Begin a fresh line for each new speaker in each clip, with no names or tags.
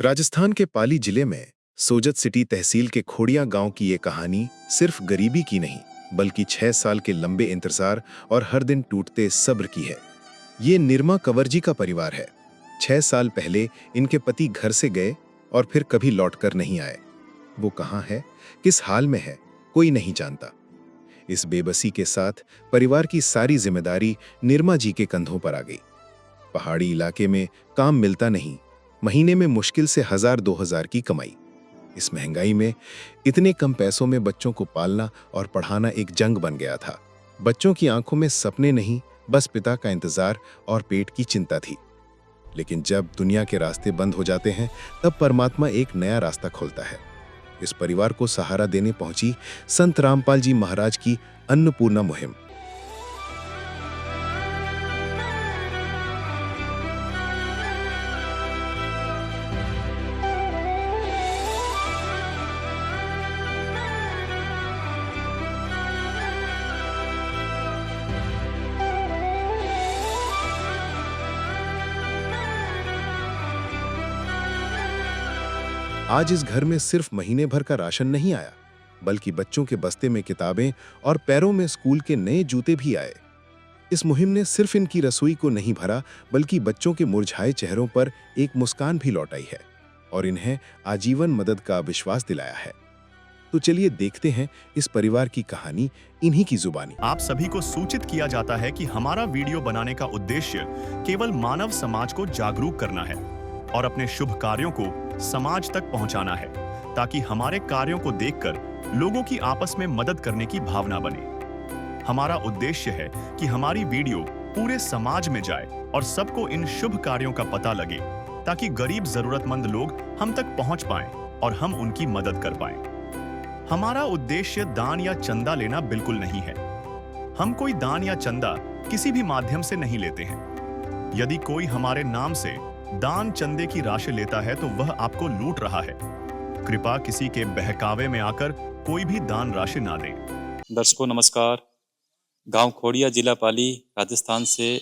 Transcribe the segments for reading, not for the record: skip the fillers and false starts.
राजस्थान के पाली जिले में सोजत सिटी तहसील के खोड़िया गांव की ये कहानी सिर्फ गरीबी की नहीं, बल्कि 6 साल के लंबे इंतजार और हर दिन टूटते सब्र की है। ये निर्मा कंवरजी का परिवार है। 6 साल पहले इनके पति घर से गए और फिर कभी लौटकर नहीं आए। वो कहाँ है, किस हाल में है, कोई नहीं जानता। इस बेबसी के साथ परिवार की सारी जिम्मेदारी निर्मा जी के कंधों पर आ गई। पहाड़ी इलाके में काम मिलता नहीं, महीने में मुश्किल से 1000-2000 की कमाई। इस महंगाई में इतने कम पैसों में बच्चों को पालना और पढ़ाना एक जंग बन गया था। बच्चों की आंखों में सपने नहीं, बस पिता का इंतजार और पेट की चिंता थी। लेकिन जब दुनिया के रास्ते बंद हो जाते हैं, तब परमात्मा एक नया रास्ता खोलता है। इस परिवार को सहारा देने पहुंची संत रामपाल जी महाराज की अन्नपूर्णा मुहिम। आज इस घर में सिर्फ महीने भर का राशन नहीं आया, बल्कि बच्चों के बस्ते में किताबें और पैरों में स्कूल के नए जूते भी आए। इस मुहिम ने सिर्फ इनकी रसोई को नहीं भरा, बल्कि बच्चों के मुरझाए चेहरों पर एक मुस्कान भी लौटाई है और इन्हें आजीवन मदद का विश्वास दिलाया है। तो चलिए देखते हैं इस परिवार की कहानी इन्हीं की जुबानी।
आप सभी को सूचित किया जाता है कि हमारा वीडियो बनाने का उद्देश्य केवल मानव समाज को जागरूक करना है और अपने शुभ कार्यों को समाज तक पहुंचाना है, ताकि हमारे कार्यों को देखकर लोगों की आपस में मदद करने की भावना बने। हमारा उद्देश्य है कि हमारी वीडियो पूरे समाज में जाए और सबको इन शुभ कार्यों का पता लगे, ताकि गरीब जरूरतमंद लोग हम तक पहुंच पाएं और हम उनकी मदद कर पाएं। हमारा उद्देश्य दान या चंदा लेना बिल्कुल नहीं है। हम कोई दान या चंदा किसी भी माध्यम से नहीं लेते हैं। यदि कोई हमारे नाम से दान चंदे की राशि लेता है तो वह आपको लूट रहा है। कृपया किसी के बहकावे में आकर कोई भी दान राशि ना दें।
दर्शकों नमस्कार। गांव खोड़िया, जिला पाली, राजस्थान से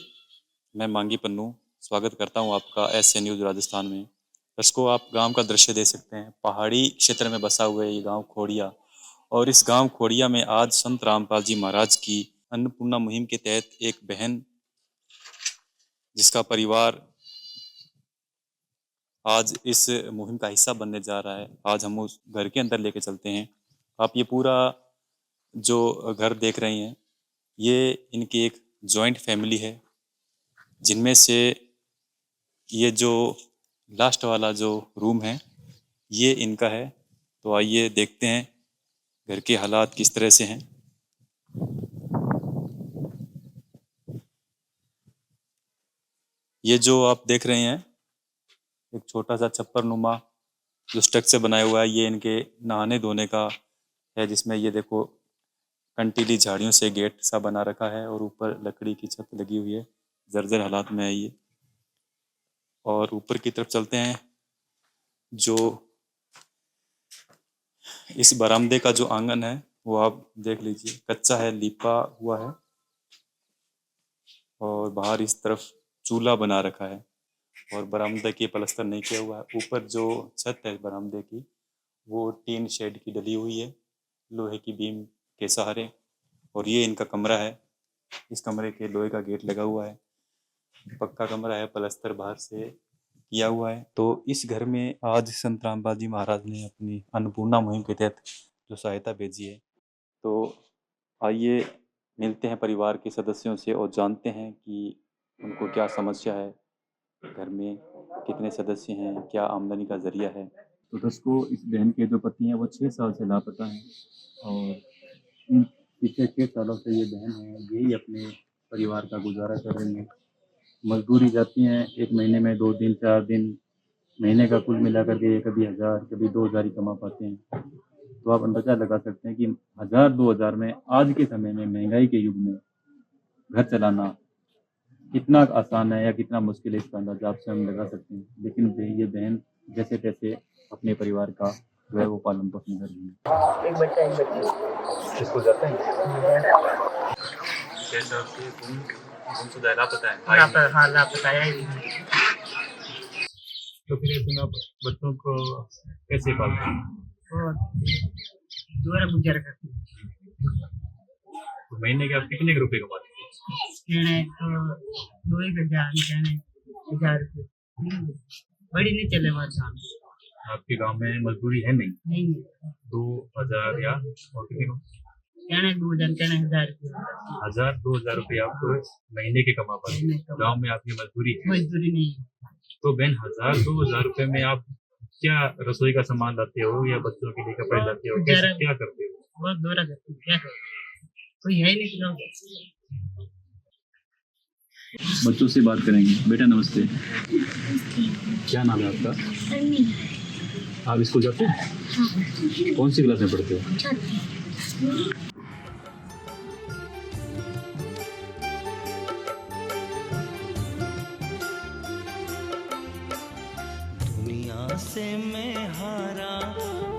मैं मांगी पन्नू स्वागत करता हूं आपका SN न्यूज़ राजस्थान में। दर्शकों, आप गांव का दृश्य देख सकते हैं। पहाड़ी क्षेत्र में बसा हुआ है ये गांव खोड़िया, और इस गांव खोड़िया में आज संत रामपाल जी महाराज की अन्नपूर्णा मुहिम के तहत एक बहन, जिसका परिवार आज इस मुहिम का हिस्सा बनने जा रहा है, आज हम उस घर के अंदर लेके चलते हैं। आप ये पूरा जो घर देख रहे हैं, ये इनकी एक जॉइंट फैमिली है, जिनमें से ये जो लास्ट वाला जो रूम है ये इनका है। तो आइए देखते हैं घर के हालात किस तरह से हैं। ये जो आप देख रहे हैं एक छोटा सा छप्पर नुमा जो स्ट्रक्चर बनाया हुआ है, ये इनके नहाने धोने का है, जिसमें ये देखो कंटीली झाड़ियों से गेट सा बना रखा है और ऊपर लकड़ी की छत लगी हुई है। जर्जर हालात में है ये। और ऊपर की तरफ चलते हैं। जो इस बरामदे का जो आंगन है वो आप देख लीजिए, कच्चा है, लिपा हुआ है, और बाहर इस तरफ चूल्हा बना रखा है और बरामदे की पलस्तर नहीं किया हुआ है। ऊपर जो छत है बरामदे की वो टीन शेड की डली हुई है लोहे की बीम के सहारे, और ये इनका कमरा है। इस कमरे के लोहे का गेट लगा हुआ है, पक्का कमरा है, पलस्तर बाहर से किया हुआ है। तो इस घर में आज संत रामपाल जी महाराज ने अपनी अन्नपूर्णा मुहिम के तहत जो सहायता भेजी है। तो आइए मिलते हैं परिवार के सदस्यों से और जानते हैं कि उनको क्या समस्या है, घर में कितने सदस्य हैं, क्या आमदनी का जरिया है। तो दोस्तों, इस बहन के जो पति हैं वो 6 साल से लापता हैं, और इन पिछले 6 सालों से ये बहन है यही अपने परिवार का गुजारा कर रही हैं। मजदूरी जाती हैं, एक महीने में 2 दिन 4 दिन, महीने का कुल मिला करके कभी 1000 कभी 2000 ही कमा पाते हैं। तो आप अंदाजा लगा सकते हैं कि 1000-2000 में आज के समय में, महंगाई के युग में घर चलाना कितना आसान है या कितना मुश्किल है, इसका अंदाजा आप स्वयं लगा सकते हैं। लेकिन ये बहन जैसे तैसे अपने परिवार का जो है वो पालन पोषण कर रही है। एक बच्चा स्कूल जाता है। कैसे आपके गुमशुदा लापता है?
लापता है। तो फिर ऐसे में आप बच्चों को कैसे पालते हैं?
और दोबारा गुजारा करती हूँ।
तो महीने के आप कितने के रुपए कमाते हैं?
कहने तो 2,000 कहने 1,000 रुपये बड़ी नहीं चले बात काम
आपके गांव में मजदूरी है नहीं?
नहीं
2,000 या और कितने को?
कहने 2,000 कहने 1,000 रुपये
1,000-2,000 रुपए आप महीने के कमा पाते
महीने
हैं।
का।
गांव में आपकी मजदूरी है।
मजदूरी नहीं है।
तो बहन 1,000-2,000 रुपए में आप क्या रसोई का सामान लाते हो या बच्चों के लिए कपड़े लाते हो? कैसे क्या करते हो?
बहुत दोहरा करती हूँ, क्या करूँ, कोई है ही नहीं तो
बच्चों से बात करेंगे। बेटा नमस्ते, क्या नाम है आपका? आप स्कूल जाते हो? कौन सी क्लास में पढ़ते हो?
दुनिया से मैं हारा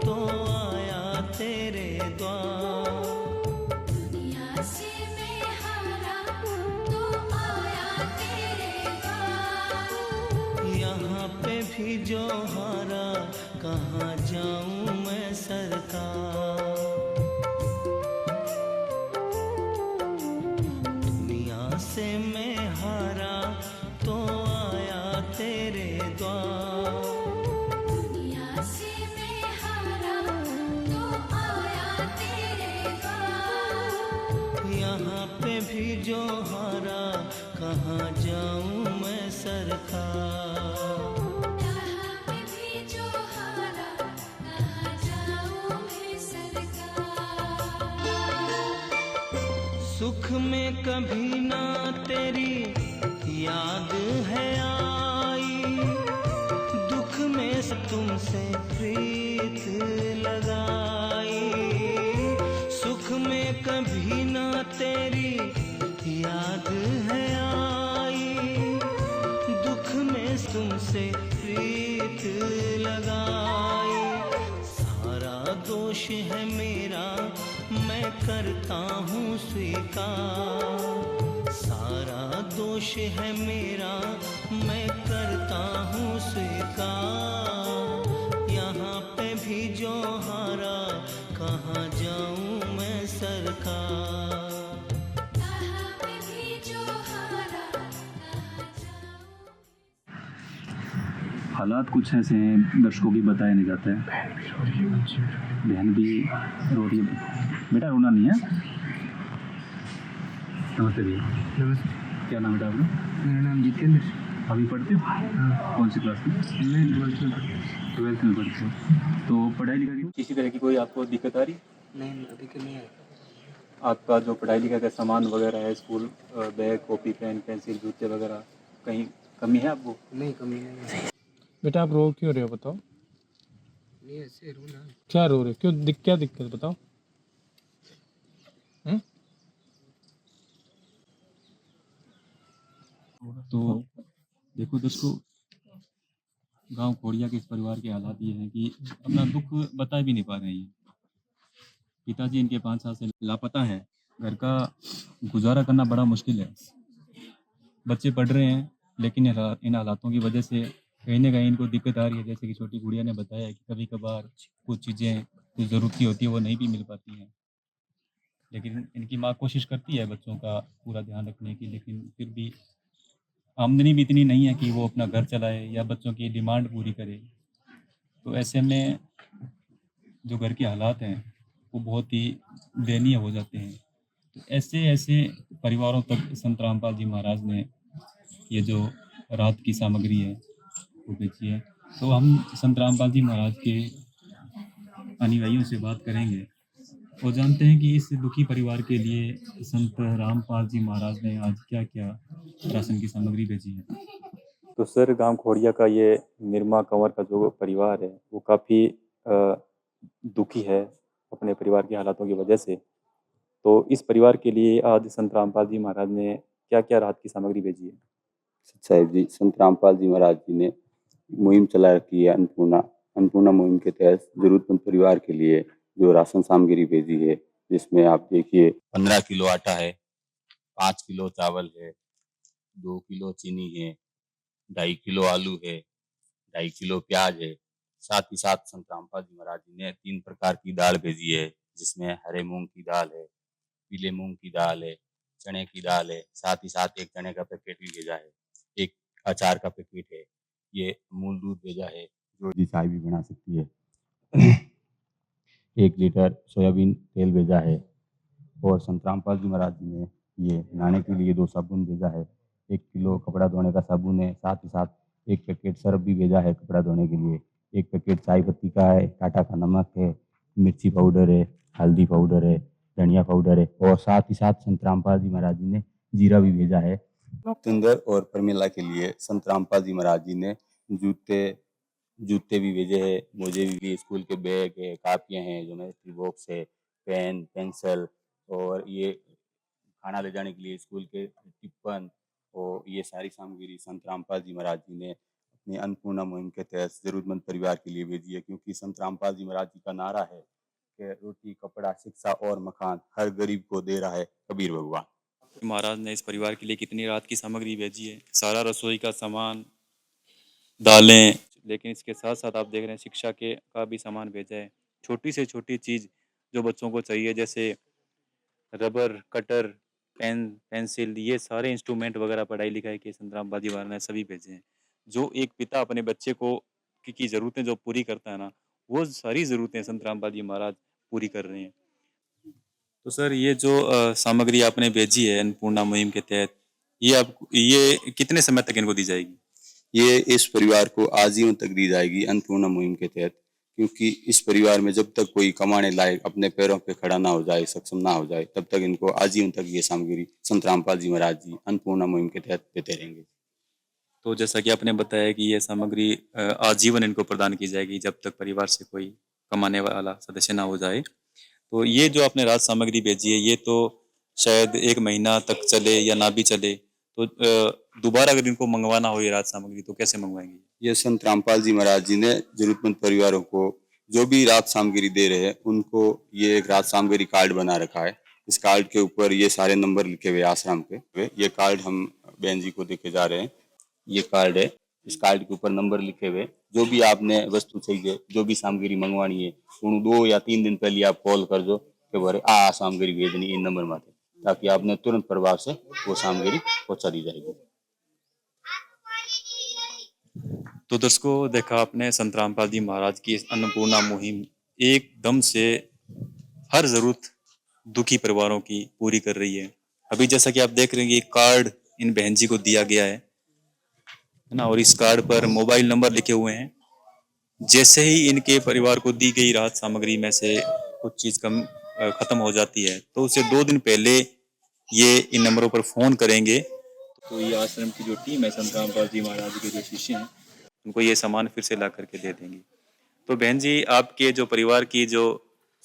तो आया तेरे द्वार,
दुनिया से मैं हारा तो आया तेरे द्वार।
यहाँ पे भी जो हारा कहाँ जाऊँ मैं सरकार। दुनिया से मैं हारा तो आया तेरे द्वार,
दुनिया से मैं हारा तो आया तेरे द्वार।
यहाँ पे भी जो हारा कहाँ जाऊँ मैं सरकार।
यहाँ पे भी जो हारा कहाँ जाऊँ मैं सरकार।
सुख में कभी ना तेरी याद है आई, दुख में तुमसे प्रीत लगाई। सुख में कभी ना तेरी याद है आई, दुख में तुमसे प्रीत लगाई। सारा दोष है मेरा मैं करता हूँ स्वीकार, सारा दोष है मेरा मैं करता हूँ स्वीकार। यहाँ पे भी जो हारा कहाँ जाऊँ मैं सरकार।
यहाँ पे भी जो हारा कहाँ जाऊँ।
हालात कुछ ऐसे हैं दर्शकों की बताया नहीं जाता है। बहन भी रो रही है। बेटा रोना नहीं है। नमस्ते भैया।
नमस्ते,
क्या नाम है आपका?
मेरा नाम जितेंद्र।
अभी पढ़ते हो?
हाँ,
कौन सी क्लास में?
मैं 12th में पढ़ता हूँ।
12th में पढ़ते हो। तो पढ़ाई लिखाई किसी तरह की कोई आपको दिक्कत आ रही?
नहीं, अभी के नहीं आया।
आपका जो पढ़ाई लिखाई का सामान वगैरह है, school bag, copy, pen, pencil, जूते वगैरह, कहीं कमी है आपको?
नहीं, कमी नहीं है।
बेटा आप रो क्यों रहे हो बताओ?
नहीं, ऐसे रोना।
क्या रो रहे हो? क्यों क्या दिक्कत बताओ?
तो देखो दोस्तों, गांव खोड़िया के इस परिवार के हालात ये हैं कि अपना दुख बता भी नहीं पा रहे हैं। पिताजी इनके 5 साल से लापता है। घर का गुजारा करना बड़ा मुश्किल है। बच्चे पढ़ रहे हैं लेकिन इन हालातों की वजह से कहीं ना कहीं इनको दिक्कत आ रही है। जैसे कि छोटी गुड़िया ने बताया कि कभी कभार कुछ चीज़ें कुछ ज़रूरत की होती है वो नहीं भी मिल पाती हैं, लेकिन इनकी माँ कोशिश करती है बच्चों का पूरा ध्यान रखने की, लेकिन फिर भी आमदनी भी इतनी नहीं है कि वो अपना घर चलाए या बच्चों की डिमांड पूरी करे। तो ऐसे में जो घर के हालात हैं वो बहुत ही दयनीय हो जाते हैं। तो ऐसे ऐसे परिवारों तक संत रामपाल जी महाराज ने ये जो राहत की सामग्री है वो भेजी है। तो हम संत रामपाल जी महाराज के अनुयायियों से बात करेंगे और जानते हैं कि इस दुखी परिवार के लिए संत रामपाल जी महाराज ने आज क्या क्या राशन की सामग्री भेजी है।
तो सर, गांव खोड़िया का ये निर्मा कंवर का जो परिवार है वो काफ़ी दुखी है अपने परिवार के हालातों की वजह से। तो इस परिवार के लिए आज संत रामपाल जी महाराज ने क्या क्या राहत की सामग्री भेजी है?
साहिब जी, संत रामपाल जी महाराज जी ने मुहिम चला रखी है अन्नपूर्णा मुहिम के तहत जरूरतमंद परिवार के लिए जो राशन सामग्री भेजी है, जिसमें आप देखिए
15 किलो आटा है, 5 किलो चावल है, 2 किलो चीनी है, 2.5 किलो आलू है, 2.5 किलो प्याज है। साथ ही साथ संत रामपाल जी महाराज जी ने 3 प्रकार की दाल भेजी है, जिसमें हरे मूंग की दाल है, पीले मूंग की दाल है, चने की दाल है। साथ ही साथ एक चने का पैकेट भी भेजा है, एक अचार का पैकेट है, ये अमूल दूध भेजा है जो जी चाय भी बना सकती है। 1 लीटर सोयाबीन तेल भेजा है और संत रामपाल जी महाराज जी ने ये नहाने के लिए 2 साबुन भेजा है। 1 किलो कपड़ा धोने का साबुन है, साथ ही साथ 1 पैकेट सर्फ भी भेजा है कपड़ा धोने के लिए। 1 पैकेट चाय पत्ती का है, टाटा का नमक है, मिर्ची पाउडर है, हल्दी पाउडर है, धनिया पाउडर है और साथ ही साथ संत रामपाल जी महाराज जी ने जीरा भी भेजा है। सुंदर और प्रमिला के लिए संत रामपाल जी महाराज जी ने जूते भी भेजे हैं, मोजे भी, स्कूल के बैग है, कापियाँ हैं, ज्योमेट्री बॉक्स है, पेन, पेंसिल और ये खाना ले जाने के लिए स्कूल के टिप्पण और ये सारी सामग्री संत रामपाल जी महाराज जी ने अपनी अन्नपूर्णा मुहिम के तहत जरूरतमंद परिवार के लिए भेजी है, क्योंकि संत रामपाल जी महाराज जी का नारा है कि रोटी, कपड़ा, शिक्षा और मकान हर गरीब को दे रहा है कबीर भगवान।
महाराज ने इस परिवार के लिए कितनी राहत की सामग्री भेजी है, सारा रसोई का सामान, दालें, लेकिन इसके साथ साथ आप देख रहे हैं शिक्षा के का भी सामान भेजा है। छोटी से छोटी चीज़ जो बच्चों को चाहिए, जैसे रबर, कटर, पेंसिल, ये सारे इंस्ट्रूमेंट वगैरह पढ़ाई लिखाई के संत रामपाल जी महाराज ने सभी भेजे हैं। जो एक पिता अपने बच्चे को की ज़रूरतें जो पूरी करता है ना, वो सारी ज़रूरतें संत रामपाल जी महाराज पूरी कर रहे हैं। तो सर ये जो सामग्री आपने भेजी है अन्नपूर्णा मुहिम के तहत, ये कितने समय तक इनको दी जाएगी?
ये इस परिवार को आजीवन तक दी जाएगी अन्नपूर्णा मुहिम के तहत, क्योंकि इस परिवार में जब तक कोई कमाने लायक अपने पैरों पे खड़ा ना हो जाए, सक्षम ना हो जाए, तब तक इनको आजीवन तक ये सामग्री संत रामपाल जी महाराज जी अन्नपूर्णा मुहिम के तहत देते रहेंगे।
तो जैसा कि आपने बताया कि ये सामग्री आजीवन इनको प्रदान की जाएगी जब तक परिवार से कोई कमाने वाला सदस्य ना हो जाए। तो ये जो आपने राहत सामग्री भेजी है, ये तो शायद 1 महीना तक चले या ना भी चले, तो दोबारा अगर इनको मंगवाना हो ये राहत सामग्री तो कैसे मंगवाएंगे?
ये संत रामपाल जी महाराज जी ने जरूरतमंद परिवारों को जो भी राहत सामग्री दे रहे हैं, उनको ये एक राहत सामग्री कार्ड बना रखा है। इस कार्ड के ऊपर ये सारे नंबर लिखे हुए आश्रम के। ये कार्ड हम बहन जी को देके जा रहे हैं। ये कार्ड है, इस कार्ड के ऊपर नंबर लिखे हुए। जो भी आपने वस्तु चाहिए, जो भी सामग्री मंगवानी है, उन 2 या 3 दिन पहले आप कॉल कर दो कि भरे आ सामग्री भेजनी इन नंबर में, ताकि आपने तुरंत प्रभाव से वो सामग्री पहुंचा दी जाएगी।
तो दर्शकों, देखा आपने संत रामपाल जी महाराज की इस अन्नपूर्णा मुहिम एकदम से हर जरूरत दुखी परिवारों की पूरी कर रही है। अभी जैसा कि आप देख रहे हैं, ये कार्ड इन बहन जी को दिया गया है ना, और इस कार्ड पर मोबाइल नंबर लिखे हुए हैं। जैसे ही इनके परिवार को दी गई राहत सामग्री में से कुछ चीज खत्म हो जाती है, तो उससे 2 दिन पहले ये इन नंबरों पर फोन करेंगे। तो ये आश्रम की जो टीम है, संत रामपाल जी महाराज के जो शिष्य हैं, उनको ये सामान फिर से ला करके दे देंगे। तो बहन जी, आपके जो परिवार की जो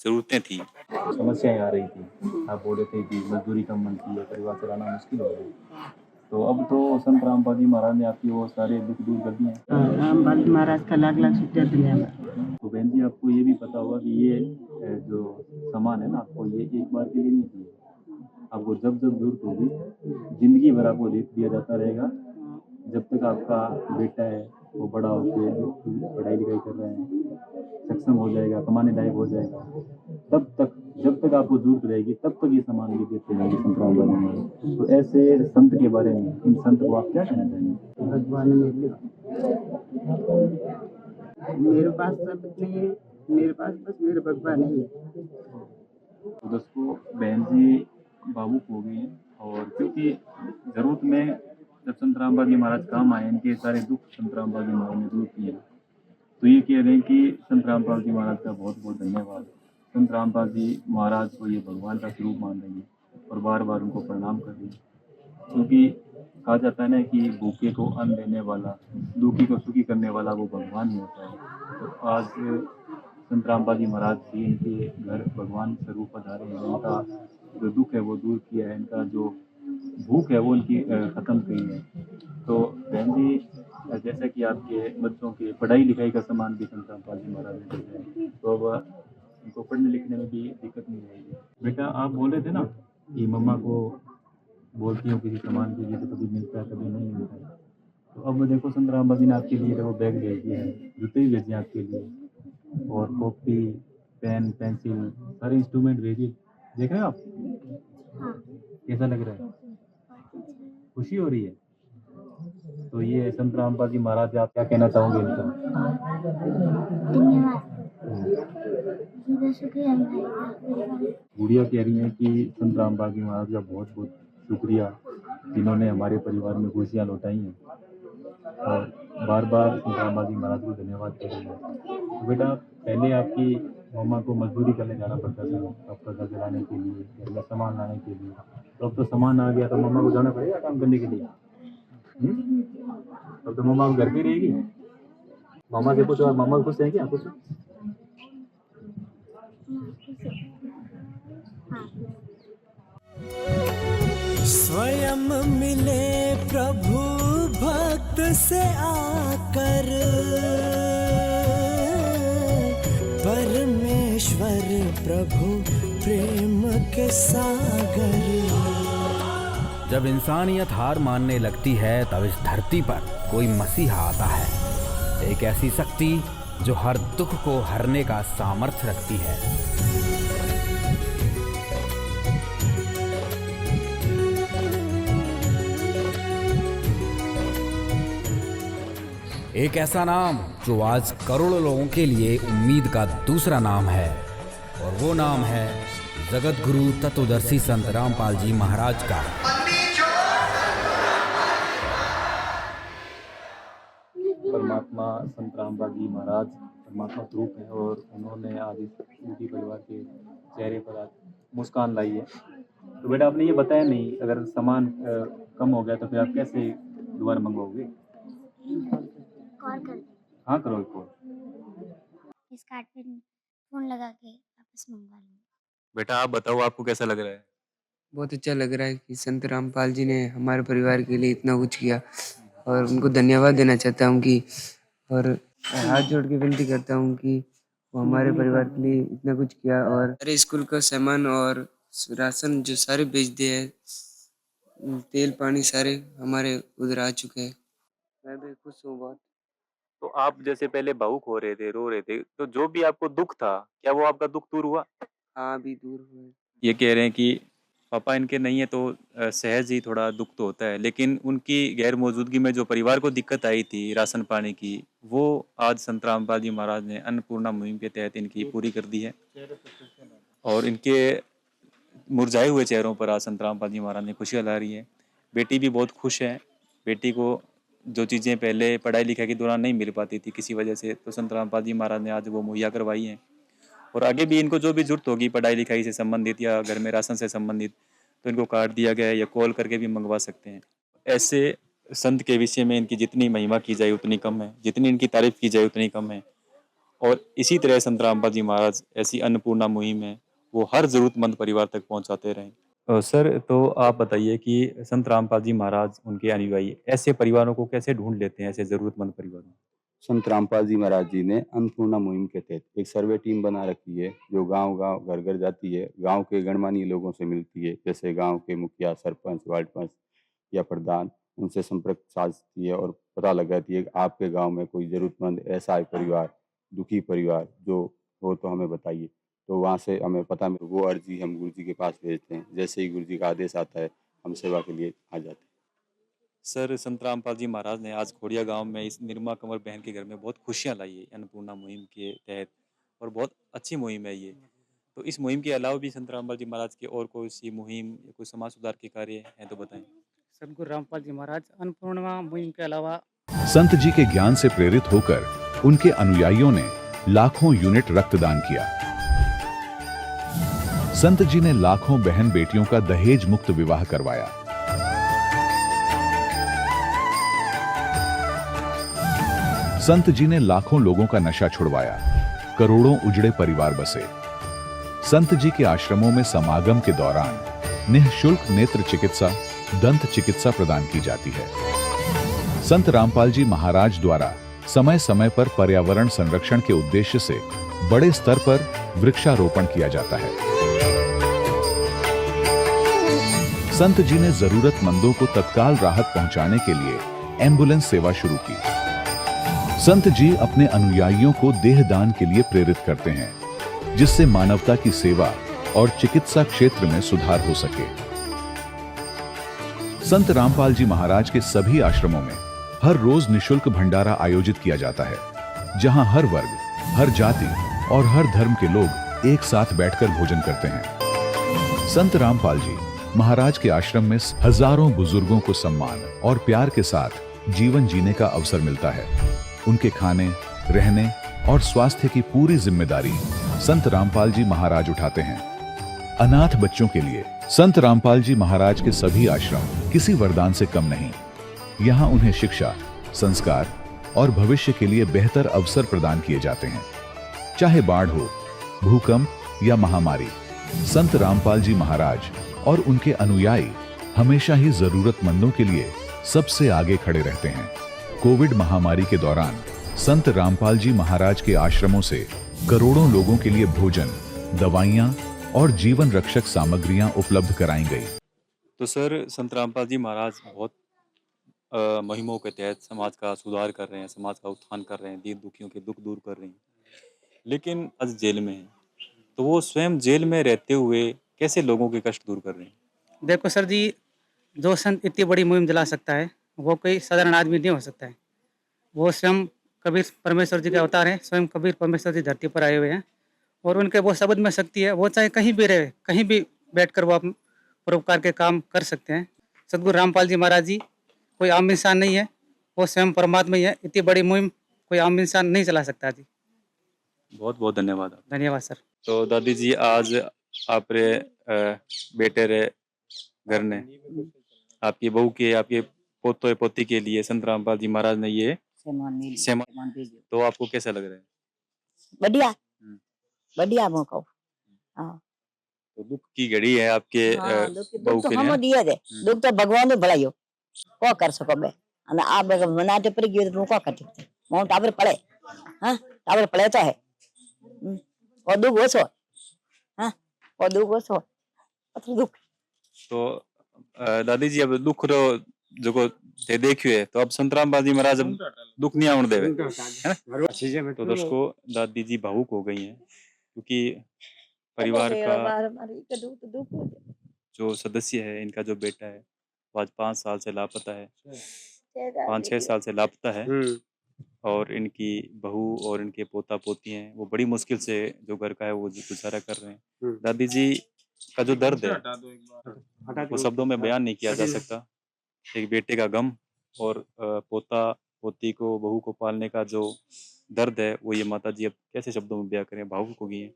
जरूरतें थी,
समस्याएं आ रही थी, आप बोल रहे थे कि मजदूरी कम बनती है, परिवार चलाना मुश्किल हो रहा है, तो अब तो संत रामपाल जी महाराज ने आपकी वो सारे दुख दूर कर दिए हैं।
रामपाल जी महाराज का लाख लाख शुक्रिया धन्यवाद।
तो बहन जी, आपको ये भी पता होगा कि ये जो सामान है ना, आपको ये एक बार के लिए नहीं चाहिए, आपको जब जब जरूरत होगी जिंदगी भर आपको दिया जाता रहेगा। जब तक आपका बेटा है वो बड़ा होकर पढ़ाई लिखाई कर रहे हैं, सक्षम हो जाएगा, कमाने लायक हो जाएगा, तब तक, जब तक आपको जरूरत रहेगी, तब तक ये सामान भी देते रहेंगे संत रामपाल जी। तो ऐसे संत के बारे में, इन संत को आप क्या कहना चाहेंगे?
भगवान मेरे पास सब नहीं है, मेरे पास बस मेरे भगवान है।
तो दोस्तों, बहन जी भावुक हो गई हैं, और क्योंकि जरूरत में जब संत रामपाल जी महाराज काम आए, इनके सारे दुख संत रामपाल जी महाराज ने दूर किए, तो ये कह रहे हैं कि संत रामपाल जी महाराज का बहुत बहुत धन्यवाद। संत रामपाल जी महाराज को ये भगवान का स्वरूप मान रही है और बार बार उनको प्रणाम कर रही है, क्योंकि कहा जाता है ना कि भूखे को अन्न देने वाला, दुखी को सुखी करने वाला वो भगवान ही होता है। तो आज संत रामपाल जी महाराज जी इनके घर भगवान स्वरूप पधारे हैं, उनका जो दुख है वो दूर किया है, इनका जो भूख है वो उनकी खत्म की है। तो बहन जी, जैसा कि आपके बच्चों के पढ़ाई लिखाई का सामान भी संत रामपाल जी महाराज ने दिया है, तो अब उनको पढ़ने लिखने में भी दिक्कत नहीं रहेगी। बेटा, आप बोल रहे थे ना कि मम्मा को बोलती हूँ किसी सामान के लिए तो कभी मिलता है कभी नहीं मिलता है, तो अब देखो संत रामपाल जी ने आपके लिए देखो बैग भेज दिया है, जूते भी भेजे आपके लिए, और कॉपी, पेन, पेंसिल, सारे इंस्ट्रूमेंट भेजिए। देख रहे हो आप? कैसा लग रहा है? खुशी हो रही है? तो ये संत रामपाल जी महाराज, आप क्या कहना चाहोगे इनको? गुड़िया कह रही है कि संत रामपाल जी महाराज का बहुत बहुत शुक्रिया, जिन्होंने हमारे परिवार में खुशियाँ लौटाई हैं, और बार बार संत रामपाल जी महाराज को धन्यवाद कह रही है। तो बेटा, पहले आपकी मम्मा को मजदूरी करने जाना पड़ता था आपका घर चलाने के लिए, घर में सामान लाने के लिए, तो अब तो सामान आ गया, तो मम्मा को जाना पड़ेगा काम करने के लिए। अब तो मम्मा घर पे रहेगी। मामा से पूछो, मामा खुश है क्या? पूछो।
स्वयं मिले प्रभु भक्त से आकर, परमेश्वर प्रभु प्रेम के सागर।
जब इंसानियत हार मानने लगती है तब इस धरती पर कोई मसीहा आता है, एक ऐसी शक्ति जो हर दुख को हरने का सामर्थ्य रखती है। एक ऐसा नाम जो आज करोड़ों लोगों के लिए उम्मीद का दूसरा नाम है, और वो नाम है जगत गुरु तत्वदर्शी संत रामपाल जी महाराज का।
परमात्मा संत रामपाल जी महाराज परमात्मा स्वरूप है, और उन्होंने आज इस दुखी परिवार के चेहरे पर आज मुस्कान लाई है। तो बेटा, आपने ये बताया नहीं, अगर सामान कम हो गया तो फिर आप कैसे दोबारा मंगवाओगे?
कॉल कर,
हाँ करो कॉल।
इस कार्ड पे फोन लगा के वापस मंगवा लूँगा।
बेटा आप बताओ, आपको कैसा लग रहा है?
बहुत अच्छा लग रहा है कि संत रामपाल जी ने हमारे परिवार के लिए इतना कुछ किया, और उनको धन्यवाद देना चाहता हूँ कि, और हाथ जोड़ के विनती करता हूँ कि वो हमारे परिवार के लिए इतना कुछ किया, और सारे स्कूल का सामान और राशन जो सारे बेच दिए हैं, तेल पानी सारे हमारे उधर आ चुके हैं। मैं भी खुश हूँ बहुत।
तो आप जैसे पहले भावुक हो रहे थे, रो रहे थे, तो जो भी आपको दुख था, क्या वो आपका दुख दूर हुआ?
हाँ, अभी दूर हुए।
ये कह रहे हैं कि पापा इनके नहीं है तो सहज ही थोड़ा दुख तो होता है, लेकिन उनकी गैर मौजूदगी में जो परिवार को दिक्कत आई थी राशन पानी की, वो आज संत रामपाल जी महाराज ने अन्नपूर्णा मुहिम के तहत इनकी पूरी कर दी है। और इनके मुरझाए हुए चेहरों पर आज संत रामपाल जी महाराज ने खुशियाँ ला रही है। बेटी भी बहुत खुश है। बेटी को जो चीज़ें पहले पढ़ाई लिखाई के दौरान नहीं मिल पाती थी किसी वजह से, तो संत रामपाल जी महाराज ने आज वो मुहैया करवाई हैं। और आगे भी इनको जो भी जरूरत होगी पढ़ाई लिखाई से संबंधित या घर में राशन से संबंधित, तो इनको कार्ड दिया गया है, या कॉल करके भी मंगवा सकते हैं। ऐसे संत के विषय में इनकी जितनी महिमा की जाए उतनी कम है, जितनी इनकी तारीफ की जाए उतनी कम है। और इसी तरह संत रामपाल जी महाराज ऐसी अन्नपूर्णा मुहिम है वो हर ज़रूरतमंद परिवार तक पहुँचाते रहें। सर, तो आप बताइए कि संत रामपाल जी महाराज, उनके अनुयायी ऐसे परिवारों को कैसे ढूंढ लेते हैं, ऐसे ज़रूरतमंद परिवारों?
संत रामपाल जी महाराज जी ने अन्नपूर्णा मुहिम के तहत एक सर्वे टीम बना रखी है, जो गांव-गांव, घर-घर जाती है, गांव के गणमान्य लोगों से मिलती है, जैसे गांव के मुखिया, सरपंच, वार्ड पंच या प्रधान, उनसे संपर्क साधती है और पता लगाती है कि आपके गांव में कोई ज़रूरतमंद ऐसा परिवार, दुखी परिवार जो हो तो हमें बताइए। तो वहाँ से हमें पता मिले, वो अर्जी हम गुरु जी के पास भेजते हैं। जैसे ही गुरु जी का आदेश आता है, हम सेवा के लिए आ जाते हैं।
सर, संत रामपाल जी महाराज ने आज खोड़िया गांव में इस निर्मा कंवर बहन के घर में बहुत खुशियां लाई है अन्नपूर्णा मुहिम के तहत, और बहुत अच्छी मुहिम है ये। तो इस मुहिम के अलावा भी संत रामपाल जी महाराज की और कोई सी मुहिम या कोई समाज सुधार के कार्य हैं तो बताएं।
सदगुरु रामपाल जी महाराज अन्नपूर्णा मुहिम के अलावा
संत जी के ज्ञान से प्रेरित होकर उनके अनुयायियों ने लाखों यूनिट रक्तदान किया। संत जी ने लाखों बहन बेटियों का दहेज मुक्त विवाह करवाया। संत जी ने लाखों लोगों का नशा छुड़वाया, करोड़ों उजड़े परिवार बसे। संत जी के आश्रमों में समागम के दौरान निःशुल्क नेत्र चिकित्सा, दंत चिकित्सा प्रदान की जाती है। संत रामपाल जी महाराज द्वारा समय समय पर पर्यावरण संरक्षण के उद्देश्य से बड़े स्तर पर वृक्षारोपण किया जाता है। संत जी ने जरूरतमंदों को तत्काल राहत पहुंचाने के लिए एम्बुलेंस सेवा शुरू की। संत जी अपने अनुयायियों को देहदान के लिए प्रेरित करते हैं, जिससे मानवता की सेवा और चिकित्सा क्षेत्र में सुधार हो सके। संत रामपाल जी महाराज के सभी आश्रमों में हर रोज निशुल्क भंडारा आयोजित किया जाता है, जहां हर वर्ग, हर जाति और हर धर्म के लोग एक साथ बैठकर भोजन करते हैं। संत रामपाल जी महाराज के आश्रम में हजारों बुजुर्गों को सम्मान और प्यार के साथ जीवन जीने का अवसर मिलता है। उनके खाने, रहने और स्वास्थ्य की पूरी जिम्मेदारी संत रामपाल जी महाराज उठाते हैं। अनाथ बच्चों के लिए संत रामपाल जी महाराज के सभी आश्रम किसी वरदान से कम नहीं। यहाँ उन्हें शिक्षा, संस्कार और भविष्य के लिए बेहतर अवसर प्रदान किए जाते हैं। चाहे बाढ़ हो, भूकंप या महामारी, संत रामपाल जी महाराज और उनके अनुयायी हमेशा ही जरूरतमंदों के लिए सबसे आगे खड़े रहते हैं। कोविड महामारी के दौरान संत रामपाल जी महाराज के आश्रमों से करोड़ों लोगों के लिए भोजन, दवाइयां और जीवन रक्षक सामग्रियां उपलब्ध कराई गई।
तो सर, संत रामपाल जी महाराज बहुत मुहिमों के तहत समाज का सुधार कर रहे हैं, समाज का उत्थान कर रहे हैं, दीन दुखियों के दुख दूर कर रहे हैं, लेकिन आज जेल में हैं। तो वो स्वयं जेल में रहते हुए कैसे लोगों के कष्ट दूर कर रहे हैं?
देखो सर जी, जो संत इतनी बड़ी मुहिम चला सकता है वो कोई साधारण आदमी नहीं हो सकता है। वो स्वयं कबीर परमेश्वर जी के अवतार हैं, स्वयं कबीर परमेश्वर जी धरती पर आए हुए हैं और उनके वो शब्द में शक्ति है। वो चाहे कहीं भी रहे, कहीं भी बैठकर वो अपने परोपकार के काम कर सकते हैं। सदगुरु रामपाल जी महाराज जी कोई आम इंसान नहीं है, वो स्वयं परमात्मा ही है। इतनी बड़ी मुहिम कोई आम इंसान नहीं चला सकता जी।
बहुत बहुत धन्यवाद।
धन्यवाद सर।
तो दादी जी, आज आपरे बेटे रे घर ने आपकी बहू के, आपके पोते पोती के लिए संत रामपाल जी महाराज ने ये सम्मान, तो आपको कैसा लग रहा है?
बढ़िया, बढ़िया मौका। हाँ,
तो दुख की घड़ी है आपके बहू
दुख
के
तो हम
लिए।
दिए दे, दुख तो भगवान ने भलायो को कर सको बे। અને આ મનાટે પડી ગયો તો હું કો કરી શકते મોં टावर पड़े। हां, टावर पड़े तो है और दुख ओछो। हां, और दुख ओछो अथी दुख।
तो दादी जी, अब दुख रो जो ते देखियो है, तो अब संत रामपाल जी महाराज अब दुख नहीं आउण देवे, है ना? तो दर्शकों, दादी जी भावुक हो गई हैं, क्योंकि परिवार का जो सदस्य है, इनका जो बेटा है, वो आज 5 साल से लापता है, 5-6 साल से लापता है, और इनकी बहू और इनके पोता पोती हैं, वो बड़ी मुश्किल से जो घर का है वो गुजारा कर रहे हैं। दादी जी का जो दर्द है वो शब्दों में बयान नहीं किया जा सकता। एक बेटे का गम और पोता पोती को, बहू को पालने का जो दर्द है, वो ये माता जी अब कैसे शब्दों में बयां करें, भावुक हो गई हैं।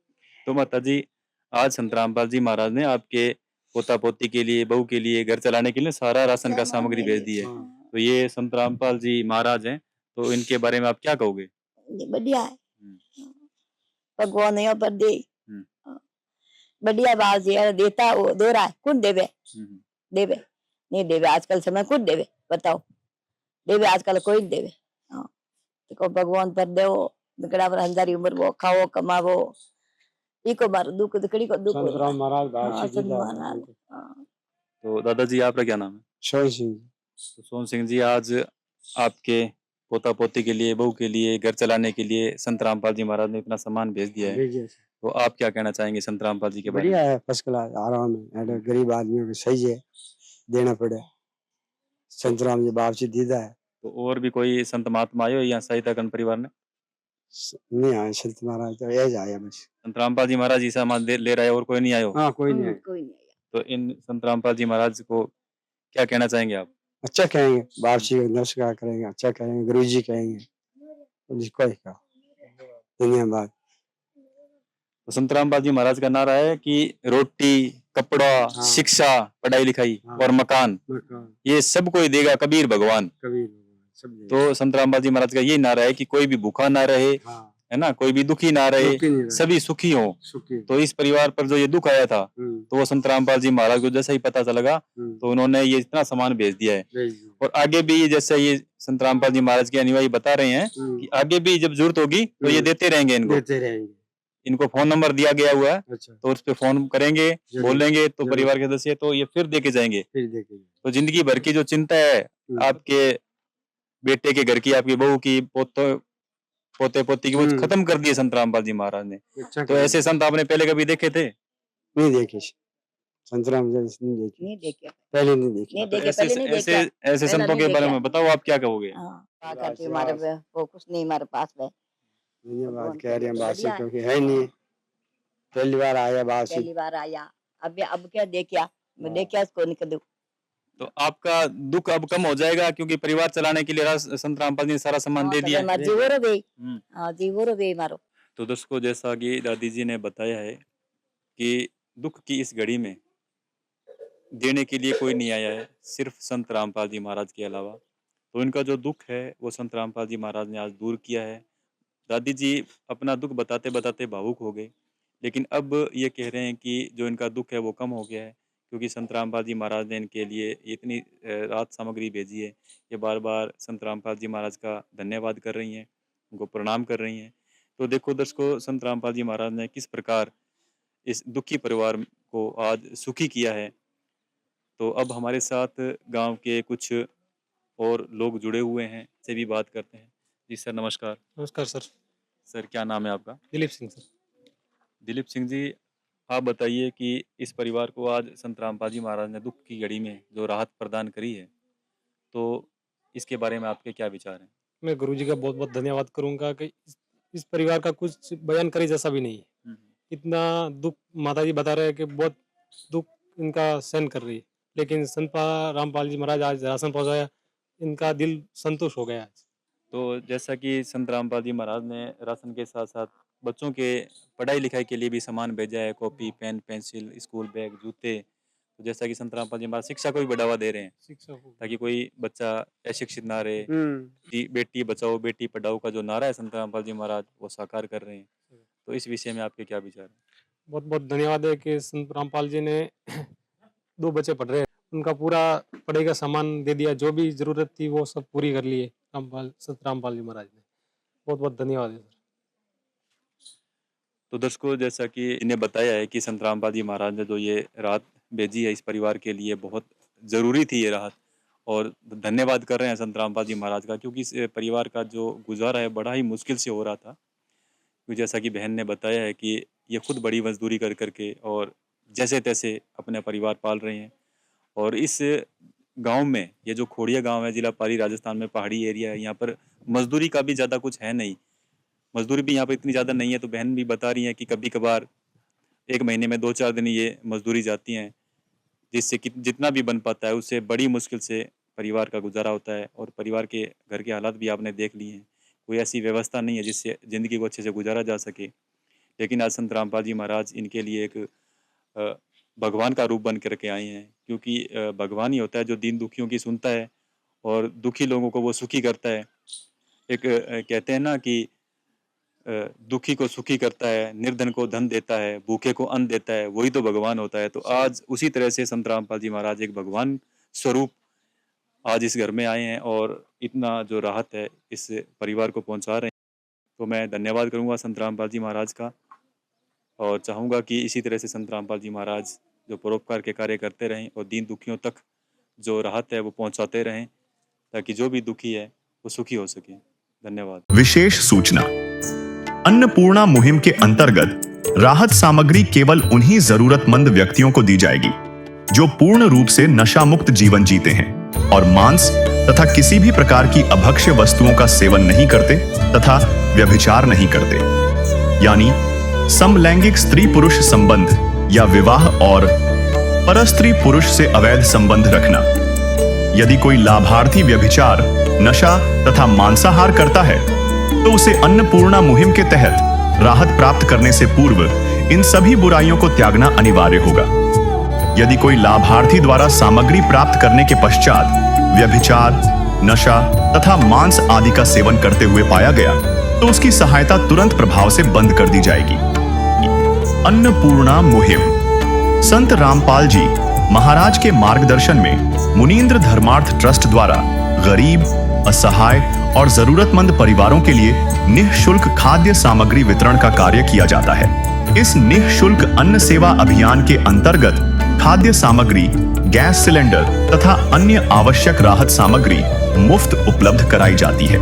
तो माता जी, आज संत रामपाल जी महाराज ने आपके पोता पोती के लिए, बहू के लिए, घर चलाने के लिए सारा राशन का सामग्री भेज दी है। तो ये संत रामपाल जी महाराज हैं, तो इनके बारे में आप क्या कहोगे?
बढ़िया है, भगवान यहाँ पर दे बढ़िया बात है। देता वो दे रहा है, कौन देवे? देवे नहीं देवे आजकल समय कौन देवे बताओ? देवे आजकल कोई नहीं देवे। हाँ, तो भगवान पर देवो, निकड़ा पर हजारी उम्र वो खाओ कमावो, इको बार दुख दुखड़ी को दुख।
संत राम महाराज
हाँ, संत महाराज।
तो दादाजी, आपका क्या नाम है?
सोहन सिंह।
तो सोहन सिंह जी, आज आपके पोता पोती के लिए, बहू के लिए, घर चलाने के लिए संत रामपाल जी महाराज ने इतना सामान भेज दिया है, तो आप क्या कहना चाहेंगे संत रामपाल जी के बारे में?
बढ़िया है, फर्स्ट क्लास, आराम है। गरीब आदमियों को सही है, देना पड़े। संत राम जी बाप से दीदा है।
तो और भी कोई संत महात्मा आयो या सहायता करन परिवार ने?
नहीं आए संत महाराज, तो यही आया बस।
संत रामपाल जी महाराज ही सामान ले रहा है, और कोई नहीं आयो?
हाँ, कोई नहीं आया।
कोई नहीं आया।
तो इन संत रामपाल जी महाराज को क्या कहना चाहेंगे आप?
अच्छा कहेंगे, बाप जी को नमस्कार करेंगे, अच्छा कहेंगे, गुरु जी कहेंगे, कोई का धन्यवाद।
तो संत रामपाल जी महाराज का नारा है कि रोटी, कपड़ा,
हाँ,
शिक्षा, पढ़ाई लिखाई,
हाँ,
और मकान, ये सब कोई देगा कबीर भगवान।
कबीर सब देगा।
तो संत रामपाल जी महाराज का ये नारा है कि कोई भी भूखा ना रहे,
हाँ,
है ना, कोई भी दुखी ना रहे, सभी सुखी हो। तो इस परिवार पर जो ये दुख आया था, तो वो संत रामपाल जी महाराज को जैसा ही पता चला, तो उन्होंने ये इतना सामान भेज दिया है। और आगे भी जैसे ये संत रामपाल जी महाराज के अनुयायी बता रहे हैं कि आगे भी जब जरूरत होगी तो ये देते रहेंगे इनको फोन नंबर दिया गया हुआ है।
अच्छा।
तो उस पे फोन करेंगे, बोलेंगे तो परिवार के सदस्य तो ये फिर दे के जाएंगे। तो जिंदगी भर की जो चिंता है आपके
बेटे के घर की, आपकी बहू की, पोते पोती की, वो खत्म कर दिए संत रामपाल जी महाराज ने। तो ऐसे संत आपने पहले कभी देखे थे?
नहीं देखे संतराम नहीं देखे पहले नहीं देखे।
ऐसे संतों के बारे में बताओ, आप क्या कहोगे?
हमारे वो कुछ नहीं हमारे पास में।
बात कह रहे हैं बासी, क्योंकि है नहीं, पहली बार आया बासी,
पहली बार आया। अब क्या देखिया, मैं देखिया इसको निकल।
तो आपका दुख अब कम हो जाएगा, क्योंकि परिवार चलाने के लिए संत रामपाल जी ने सारा सामान दे दिया। तो दोस्तों, जैसा कि दादी जी ने बताया है कि दुख की इस घड़ी में देने के लिए कोई नहीं आया है, सिर्फ संत रामपाल जी महाराज के अलावा। तो इनका जो दुख है वो संत रामपाल जी महाराज ने आज दूर किया है। दादी जी अपना दुख बताते बताते भावुक हो गए, लेकिन अब ये कह रहे हैं कि जो इनका दुख है वो कम हो गया है, क्योंकि संत रामपाल जी महाराज ने इनके लिए इतनी राहत सामग्री भेजी है। ये बार बार संत रामपाल जी महाराज का धन्यवाद कर रही हैं, उनको प्रणाम कर रही हैं। तो देखो दर्शकों, संत रामपाल जी महाराज ने किस प्रकार इस दुखी परिवार को आज सुखी किया है। तो अब हमारे साथ गांव के कुछ और लोग जुड़े हुए हैं, से भी बात करते हैं। जी सर, नमस्कार।
नमस्कार सर।
सर, क्या नाम है आपका?
दिलीप सिंह सर।
दिलीप सिंह जी, आप बताइए कि इस परिवार को आज संत रामपाल जी महाराज ने दुख की घड़ी में जो राहत प्रदान करी है, तो इसके बारे में आपके क्या विचार हैं?
मैं गुरुजी का बहुत बहुत धन्यवाद करूंगा कि इस परिवार का कुछ बयान करे जैसा भी नहीं है। इतना दुख माता जी बता रहे हैं कि बहुत दुख इनका सहन कर रही है, लेकिन संत रामपाल जी महाराज आज राशन पहुंचाया, इनका दिल संतुष्ट हो गया आज।
तो जैसा कि संत रामपाल जी महाराज ने राशन के साथ साथ बच्चों के पढ़ाई लिखाई के लिए भी सामान भेजा है, copy, pen, pencil, school bag, जूते। तो जैसा कि संत रामपाल जी महाराज शिक्षा को भी बढ़ावा दे रहे हैं,
शिक्षा को,
ताकि कोई बच्चा अशिक्षित ना रहे। कि बेटी बचाओ बेटी पढ़ाओ का जो नारा है संत रामपाल जी महाराज वो साकार कर रहे हैं। तो इस विषय में आपके क्या विचार हैं?
बहुत बहुत धन्यवाद है कि संत रामपाल जी ने 2 बच्चे पढ़ रहे हैं, उनका पूरा पढ़ाई का सामान दे दिया, जो भी जरूरत थी वो सब पूरी कर लिए संत रामपाल जी महाराज ने। बहुत बहुत धन्यवाद है सर।
तो दर्शकों, जैसा कि इन्हें बताया है कि संत रामपाल जी महाराज ने जो ये राहत भेजी है इस परिवार के लिए, बहुत ज़रूरी थी ये राहत, और धन्यवाद कर रहे हैं संत रामपाल जी महाराज का, क्योंकि इस परिवार का जो गुजारा है बड़ा ही मुश्किल से हो रहा था। क्योंकि जैसा कि बहन ने बताया है कि ये खुद बड़ी मजदूरी कर करके और जैसे तैसे अपना परिवार पाल रहे हैं। और इस गांव में, ये जो खोड़िया गांव है, जिला पाली, राजस्थान में पहाड़ी एरिया है, यहाँ पर मजदूरी का भी ज़्यादा कुछ है नहीं, मजदूरी भी यहाँ पर इतनी ज़्यादा नहीं है। तो बहन भी बता रही हैं कि कभी कभार 1 महीने में 2-4 दिन ये मजदूरी जाती हैं, जिससे कि जितना भी बन पाता है उससे बड़ी मुश्किल से परिवार का गुजारा होता है। और परिवार के घर के हालात भी आपने देख लिए हैं, कोई ऐसी व्यवस्था नहीं है जिससे ज़िंदगी को अच्छे से गुजारा जा सके। लेकिन आज संत रामपाल जी महाराज इनके लिए एक भगवान का रूप बन करके आए हैं, क्योंकि भगवान ही होता है जो दीन दुखियों की सुनता है और दुखी लोगों को वो सुखी करता है। एक कहते हैं ना कि दुखी को सुखी करता है, निर्धन को धन देता है, भूखे को अन्न देता है, वही तो भगवान होता है। तो आज उसी तरह से संत रामपाल जी महाराज एक भगवान स्वरूप आज इस घर में आए हैं और इतना जो राहत है इस परिवार को पहुंचा रहे हैं। तो मैं धन्यवाद करूंगा संत रामपाल जी महाराज का, और चाहूँगा कि इसी तरह से संत रामपाल जी महाराज जो परोपकार के कार्य करते रहें और दीन दुखियों तक जो राहत है वो पहुंचाते रहें, ताकि जो भी दुखी है वो सुखी हो सके। धन्यवाद।
विशेष सूचना, अन्नपूर्णा मुहिम के अंतर्गत राहत सामग्री केवल उन्हीं जरूरतमंद व्यक्तियों को दी जाएगी जो पूर्ण रूप से नशा मुक्त जीवन जीते हैं और मांस तथा किसी भी प्रकार की अभक्ष्य वस्तुओं का सेवन नहीं करते तथा व्यभिचार नहीं करते, यानी समलैंगिक स्त्री पुरुष संबंध या विवाह और परस्त्री पुरुष से अवैध संबंध रखना। यदि कोई लाभार्थी व्यभिचार, नशा तथा मांसाहार करता है तो उसे अन्नपूर्णा मुहिम के तहत राहत प्राप्त करने से पूर्व इन सभी बुराइयों को त्यागना अनिवार्य होगा। यदि कोई लाभार्थी द्वारा सामग्री प्राप्त करने के पश्चात व्यभिचार, नशा तथा मांस आदि का सेवन करते हुए पाया गया तो उसकी सहायता तुरंत प्रभाव से बंद कर दी जाएगी। अन्नपूर्णा मुहिम संत रामपाल जी महाराज के मार्गदर्शन में मुनीन्द्र धर्मार्थ ट्रस्ट द्वारा गरीब, असहाय और जरूरतमंद परिवारों के लिए निःशुल्क खाद्य सामग्री वितरण का कार्य किया जाता है। इस निःशुल्क अन्न सेवा अभियान के अंतर्गत खाद्य सामग्री, गैस सिलेंडर तथा अन्य आवश्यक राहत सामग्री मुफ्त उपलब्ध कराई जाती है।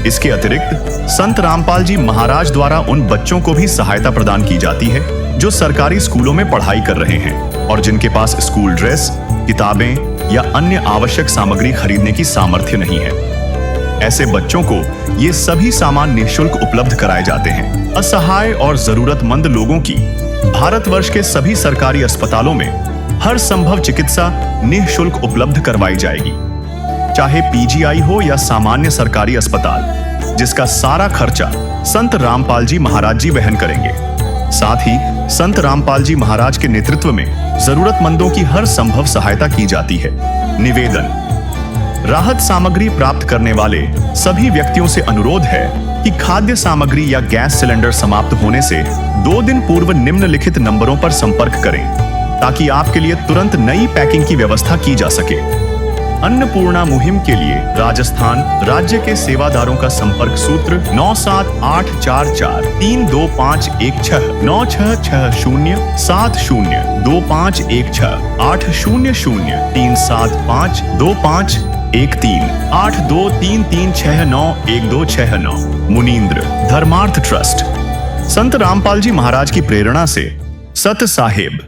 इसके अतिरिक्त संत रामपाल जी महाराज द्वारा उन बच्चों को भी सहायता प्रदान की जाती है जो सरकारी स्कूलों में पढ़ाई कर रहे हैं और जिनके पास स्कूल ड्रेस, किताबें या अन्य आवश्यक सामग्री खरीदने की सामर्थ्य नहीं है। ऐसे बच्चों को ये सभी सामान निःशुल्क उपलब्ध कराए जाते हैं। असहाय और जरूरतमंद लोगों की भारतवर्ष के सभी सरकारी अस्पतालों में हर संभव चिकित्सा निःशुल्क उपलब्ध करवाई जाएगी, चाहे पीजीआई हो या सामान्य सरकारी अस्पताल, जिसका सारा खर्चा संत रामपाल जी महाराज जी वहन करेंगे। साथ ही संत रामपाल जी महाराज के नेतृत्व में जरूरतमंदों की हर संभव सहायता की जाती है। निवेदन: राहत सामग्री प्राप्त करने वाले सभी व्यक्तियों से अनुरोध है कि खाद्य सामग्री या गैस सिलेंडर समाप्त होने से 2 दिन पूर्व निम्नलिखित नंबरों पर संपर्क करें ताकि आपके लिए तुरंत नई पैकिंग की व्यवस्था की जा सके। अन्नपूर्णा मुहिम के लिए राजस्थान राज्य के सेवादारों का संपर्क सूत्र 9784432516 9660702516 80037525213 8233691269। मुनींद्र धर्मार्थ ट्रस्ट। संत रामपाल जी महाराज की प्रेरणा से सत साहिब